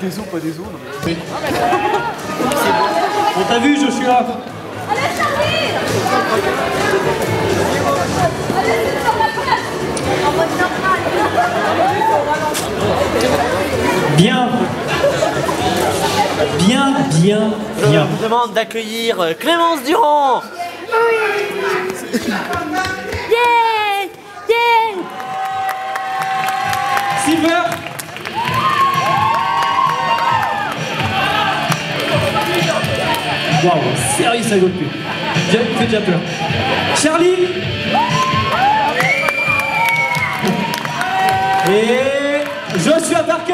Des os, pas des os, non mais... On t'a vu, Joshua? Bien. Bien. Je vous demande d'accueillir Clémence Durand. Yeah! Yeah! Silver. Waouh, sérieux, ça rigole plus. Fais déjà peur. Charlie. Et Joshua Parker.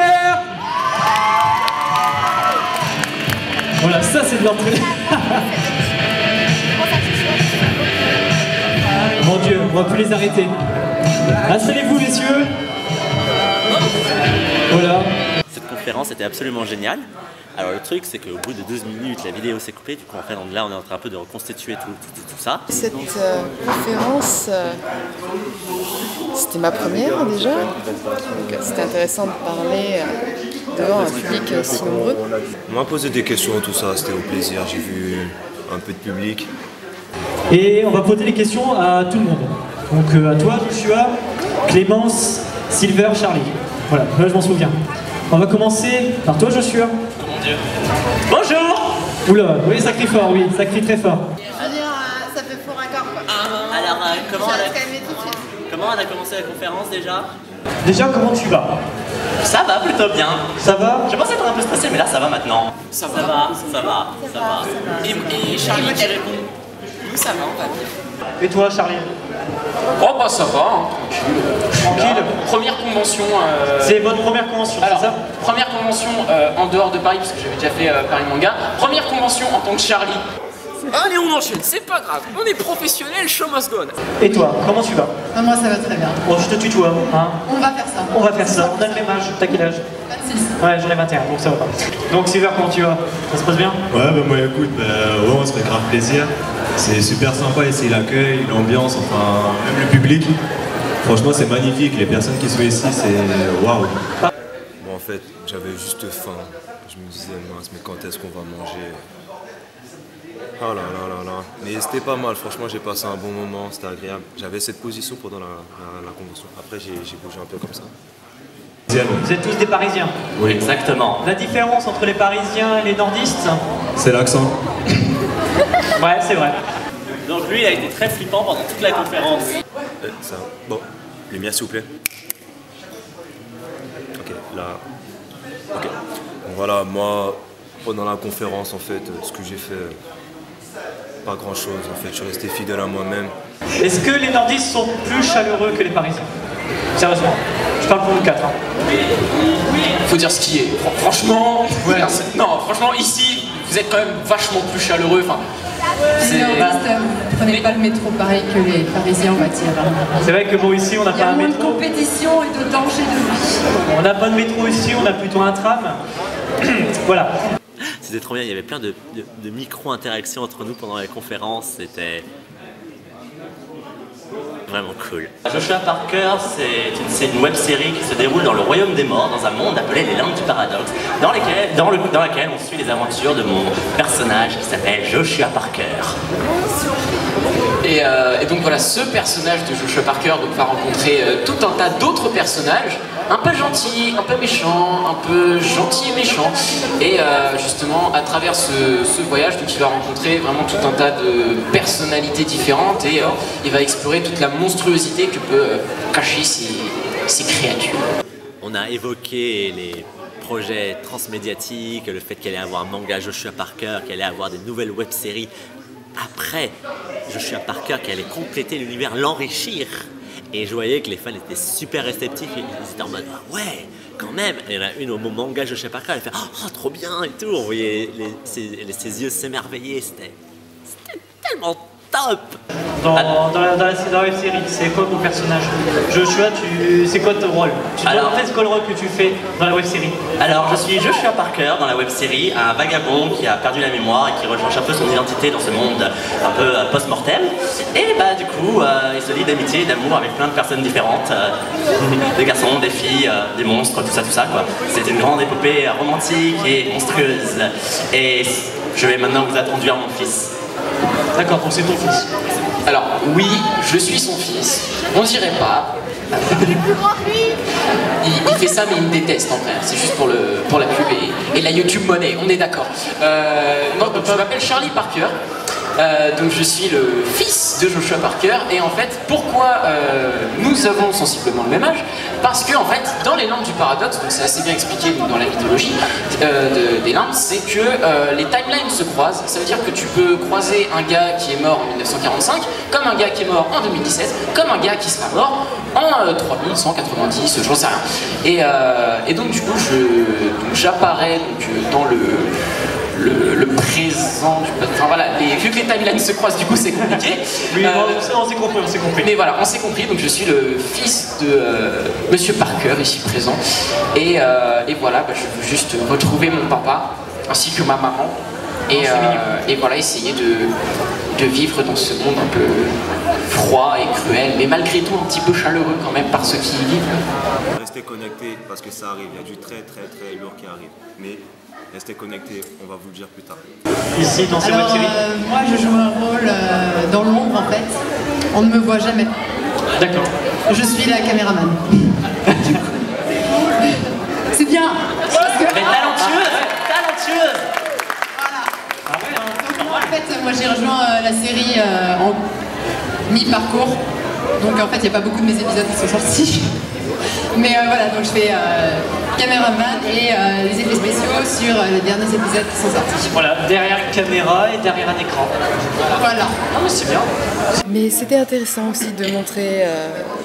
Voilà, ça c'est de l'entrée. Mon Dieu, on va plus les arrêter. Installez-vous, messieurs. Voilà. Cette conférence était absolument géniale. Alors le truc c'est qu'au bout de 12 minutes la vidéo s'est coupée, du coup en fait là on est en train un peu de reconstituer tout ça. Cette conférence, c'était ma première déjà, donc c'était intéressant de parler devant un public si nombreux. On m'a posé des questions, tout ça, c'était au plaisir, j'ai vu un peu de public. Et on va poser les questions à tout le monde. Donc à toi Joshua, Clémence, Silver, Charlie. Voilà, là je m'en souviens. On va commencer par toi Joshua. Bonjour. Oula, oui, ça crie fort, oui, ça crie très fort. Je veux dire, ça fait faux raccord quoi. Alors comment on a commencé la conférence déjà? Déjà, comment tu vas? Ça va plutôt bien. Ça va? Je pensais être un peu stressé, mais là ça va maintenant. Ça va. Et Charlie qui répond. Nous ça va, on va bien. Et toi Charlie? Oh bah ça va, hein, Tranquille. Première convention. C'est votre première convention, Alors, c'est ça? première convention en dehors de Paris, parce que j'avais déjà fait Paris Manga. Première convention en tant que Charlie. Allez, on enchaîne, c'est pas grave. On est professionnel, show must go on. Et toi, comment tu vas? Moi ça va très bien. Bon, je te tutoie, hein? On va faire ça. On va faire ça. On a le même âge. T'as quel âge? 26. Ouais, j'en ai 21, donc ça va pas. Donc Silver, comment tu vas? Ça se passe bien? Ouais, bah moi écoute, ouais, on se fait grave plaisir. C'est super sympa ici, l'accueil, l'ambiance, enfin, même le public. Franchement, c'est magnifique. Les personnes qui sont ici, c'est waouh. Bon, en fait, j'avais juste faim. Je me disais, mince, mais quand est-ce qu'on va manger? Oh là là là là. Mais c'était pas mal, franchement, j'ai passé un bon moment, c'était agréable. J'avais cette position pendant la convention. Après, j'ai bougé un peu comme ça. Vous êtes tous des Parisiens? Oui. Exactement. La différence entre les Parisiens et les nordistes? C'est l'accent. Ouais, c'est vrai. Donc lui il a été très flippant pendant toute la conférence. Ça. Bon, lumière s'il vous plaît. Ok, là. Ok. Donc voilà, moi, pendant la conférence, en fait, ce que j'ai fait, pas grand chose. En fait, je suis resté fidèle à moi-même. Est-ce que les nordistes sont plus chaleureux que les Parisiens? Sérieusement, je parle pour nous quatre. Hein. Faut dire ce qui est. Franchement, ouais. Non, franchement, ici, vous êtes quand même vachement plus chaleureux. Enfin, Les nordistes, vous prenez pas le métro pareil que les Parisiens, on va dire. C'est vrai que bon, ici, on n'a Il y pas a un moins de métro. compétition et de danger de vie. On n'a pas de métro ici, on a plutôt un tram. Voilà. C'était trop bien, il y avait plein de micro-interactions entre nous pendant la conférence, c'était vraiment cool. Joshua Parker, c'est une web-série qui se déroule dans le royaume des morts, dans un monde appelé les Landes du Paradoxe, dans laquelle on suit les aventures de mon personnage qui s'appelle Joshua Parker. Et donc voilà, ce personnage de Joshua Parker va rencontrer tout un tas d'autres personnages, un peu gentils, un peu méchants, un peu gentils et méchants. Et justement, à travers ce voyage, donc, il va rencontrer vraiment tout un tas de personnalités différentes et il va explorer toute la monstruosité que peut cacher ces créatures. On a évoqué les projets transmédiatiques, le fait qu'elle allait avoir un manga Joshua Parker, qu'elle allait avoir des nouvelles web-séries après Joshua Parker, qui allait compléter l'univers, l'enrichir. Et je voyais que les fans étaient super réceptifs, ils étaient en mode ah ouais, quand même. Et il y en a une au moment manga Joshua Parker, elle fait oh trop bien et tout. On voyait ses yeux s'émerveiller, c'était tellement top. dans la web série. C'est quoi ton personnage? Joshua, c'est quoi ton rôle? En fait, c'est quoi le rôle que tu fais dans la web série? Alors, je suis Joshua Parker dans la web série, un vagabond qui a perdu la mémoire et qui recherche un peu son identité dans ce monde un peu post-mortem. Et bah, du coup, il se lie d'amitié et d'amour avec plein de personnes différentes, des garçons, des filles, des monstres, tout ça quoi. C'est une grande épopée romantique et monstrueuse. Et je vais maintenant vous introduire mon fils. D'accord, donc c'est ton fils. Alors, oui, je suis son fils. On dirait pas. Il fait ça, mais il me déteste en vrai. C'est juste pour la pub et la YouTube money, on est d'accord. Donc, je m'appelle Charlie Parker. Donc je suis le fils de Joshua Parker et en fait pourquoi nous avons sensiblement le même âge, parce que en fait dans les limbes du paradoxe, donc c'est assez bien expliqué dans la mythologie des limbes, c'est que les timelines se croisent. Ça veut dire que tu peux croiser un gars qui est mort en 1945 comme un gars qui est mort en 2017 comme un gars qui sera mort en 3190, j'en sais rien. Et donc du coup j'apparais dans le présent du... Enfin voilà, vu que les timelines se croisent, du coup c'est compliqué. Oui, on s'est compris. Mais voilà, on s'est compris, donc je suis le fils de Monsieur Parker, ici présent. Et voilà, bah, je veux juste retrouver mon papa, ainsi que ma maman. Et voilà, essayer de vivre dans ce monde un peu froid et cruel, mais malgré tout un petit peu chaleureux quand même par ceux qui y vivent. Restez connectés parce que ça arrive, il y a du très lourd qui arrive. Mais restez connectés, on va vous le dire plus tard. Ici, dans cette web série moi, je joue un rôle dans l'ombre, en fait. On ne me voit jamais. D'accord. Je suis la caméraman. C'est bien. Mais talentueuse. Voilà. En fait, moi, j'ai rejoint la série en mi-parcours. Donc, en fait, il n'y a pas beaucoup de mes épisodes qui sont sortis. Mais voilà, donc je fais caméraman et les effets spéciaux sur les derniers épisodes qui sont sortis. Voilà, derrière une caméra et derrière un écran. Voilà. Non mais c'est bien. Mais c'était intéressant aussi de montrer,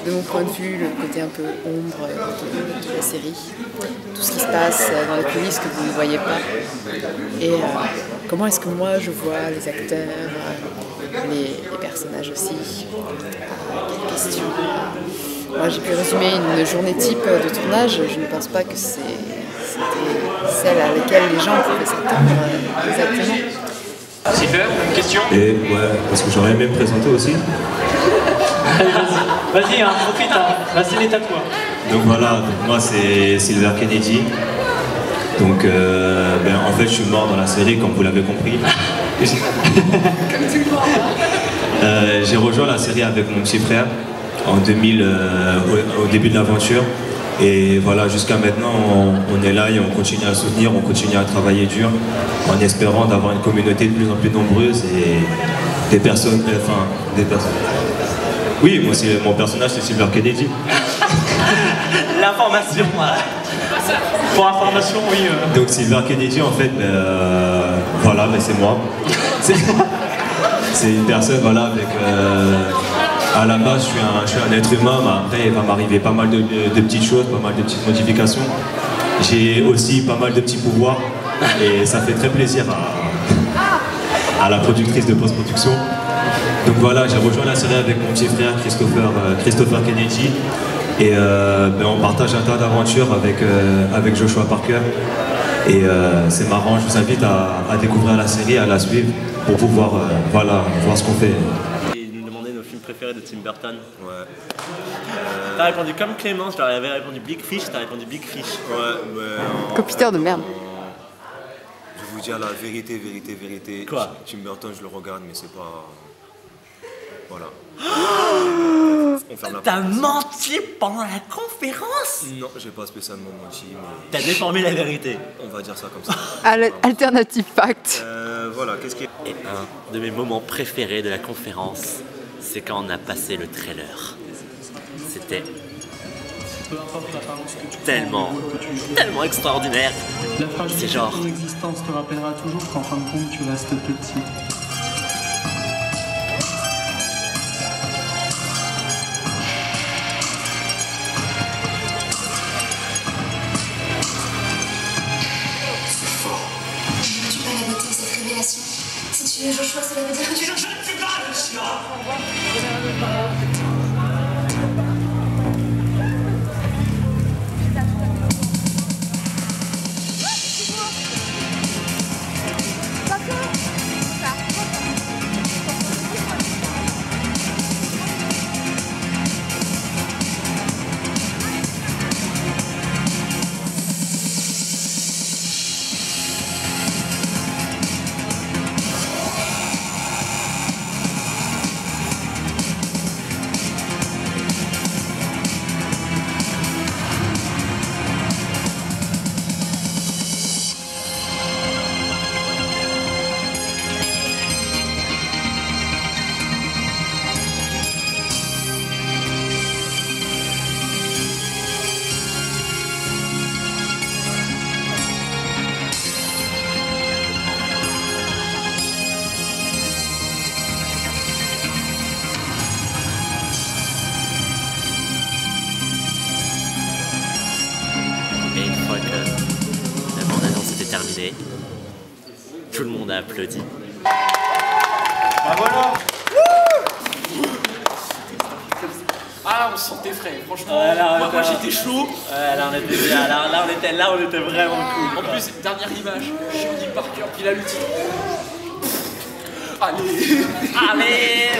de mon point de vue, le côté un peu ombre de la série. Tout ce qui se passe dans les coulisses que vous ne voyez pas. Et comment est-ce que moi je vois les acteurs, les personnages aussi. Quelles questions. Moi, j'ai pu résumer une journée type de tournage. Je ne pense pas que c'était celle à laquelle les gens pouvaient s'attendre exactement. Super, une question? Et ouais, parce que j'aurais aimé me présenter aussi. Vas-y, hein, profite, hein. Là, c'est l'état toi. Donc voilà, donc moi c'est Silver Kennedy. Donc en fait je suis mort dans la série comme vous l'avez compris. Comme tout le monde. J'ai rejoint la série avec mon petit frère en 2000, au début de l'aventure. Et voilà, jusqu'à maintenant, on est là et on continue à soutenir, on continue à travailler dur, en espérant d'avoir une communauté de plus en plus nombreuse et des personnes. Oui, moi, mon personnage, c'est Silver Kennedy. L'information. Pour information, oui. Donc Silver Kennedy, en fait, voilà, mais c'est moi. C'est une personne, voilà, avec... à la base, je suis un être humain, mais après, il va m'arriver pas mal de petites choses, pas mal de petites modifications. J'ai aussi pas mal de petits pouvoirs, et ça fait très plaisir à la productrice de post-production. Donc voilà, j'ai rejoint la série avec mon petit frère Christopher Kennedy, et on partage un tas d'aventures avec Joshua Parker. Et c'est marrant, je vous invite à découvrir la série, à la suivre, pour pouvoir voir ce qu'on fait. Préféré de Tim Burton. Ouais. T'as répondu comme Clémence, je leur avais répondu Big Fish, t'as répondu Big Fish. Ouais, Copiteur de merde. Je vais vous dire la vérité. Quoi? Tim Burton, je le regarde, mais c'est pas... Voilà. T'as menti pendant la conférence? Non, j'ai pas spécialement menti, mais... T'as déformé la vérité. On va dire ça comme ça. Alternative fact. Voilà, qu'est-ce qui est... Et un de mes moments préférés de la conférence, c'est quand on a passé le trailer. C'était tellement extraordinaire. C'est genre... Ton existence te rappellera toujours qu'en fin de compte, tu restes petit. Tu peux la beauté de cette révélation. Si tu es Joshua, cela veut dire que tu... Je ne suis pas Joshua. Et une fois que la bande-annonce était terminée, tout le monde a applaudi. Bah voilà. Ah, on se sentait frais, franchement. Ouais, là, moi j'étais chaud. Ouais, là on était bien, là on était vraiment cool. En plus, dernière image, Andy Parker, puis là le titre. Allez. Allez.